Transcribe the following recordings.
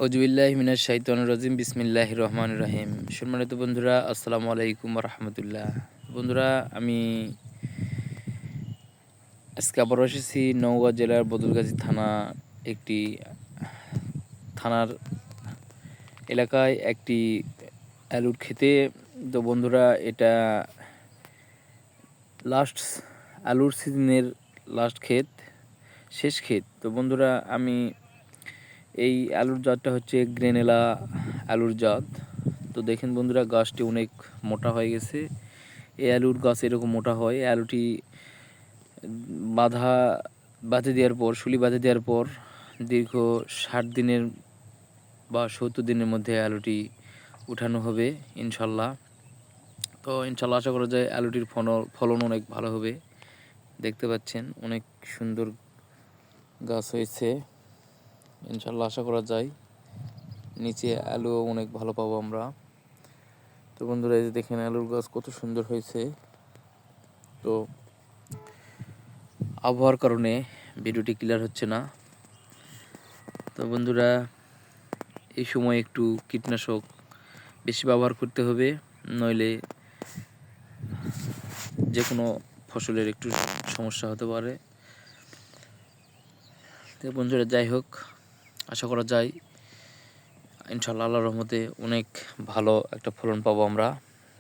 আউযুবিল্লাহি মিনাশ শাইতানির রাজিম বিসমিল্লাহির রহমানির রহিম। সম্মানিত বন্ধুরা, আসসালামু আলাইকুম ওয়া রাহমাতুল্লাহ। বন্ধুরা, আমি আজকে আবারও এসেছি নওগাঁ জেলার বদলগাজী একটি থানার এলাকায় একটি আলুর ক্ষেতে। তো বন্ধুরা, এটা লাস্ট আলুর সিজনের লাস্ট ক্ষেত, শেষ ক্ষেত। তো বন্ধুরা, আমি এই আলুর জাতটা হচ্ছে গ্রেনেলা আলুর জাত। তো দেখেন বন্ধুরা, গাছটি অনেক মোটা হয়ে গেছে। এই আলুর গাছ এরকম মোটা হয়। এই আলুটি বাঁধা বাঁধে দেওয়ার পর, শুলি বাঁধে দেওয়ার পর দীর্ঘ 60 দিনের বা 70 দিনের মধ্যে আলুটি উঠানো হবে ইনশাল্লাহ। তো ইনশাল্লাহ আশা করা যায় আলুটির ফলন অনেক ভালো হবে। দেখতে পাচ্ছেন অনেক সুন্দর গাছ হয়েছে। ইনশাল্লাহ আশা করা যায় নিচে আলু অনেক ভালো পাবো আমরা। তো বন্ধুরা, এই যে দেখেন আলুর গাছ কত সুন্দর হয়েছে। তো আবহাওয়ার কারণে ভিডিওটি ক্লিয়ার হচ্ছে না। তো বন্ধুরা, এই সময় একটু কীটনাশক বেশি ব্যবহার করতে হবে, নইলে যে কোনো ফসলের একটু সমস্যা হতে পারে। তো বন্ধুরা, যাই হোক, আশা করা যায় ইনশাআল্লাহ আল্লাহর রহমতে অনেক ভালো একটা ফলন পাবো আমরা।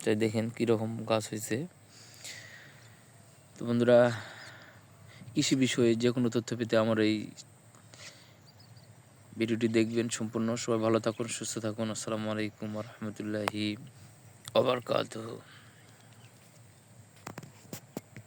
তাই দেখেন কীরকম গাছ হয়েছে। তো বন্ধুরা, কৃষি বিষয়ে যে কোনো তথ্য পেতে আমার এই ভিডিওটি দেখবেন সম্পূর্ণ। সবাই ভালো থাকুন, সুস্থ থাকুন। আসসালামু আলাইকুম ওয়া রাহমাতুল্লাহি ওয়া বারাকাতুহু।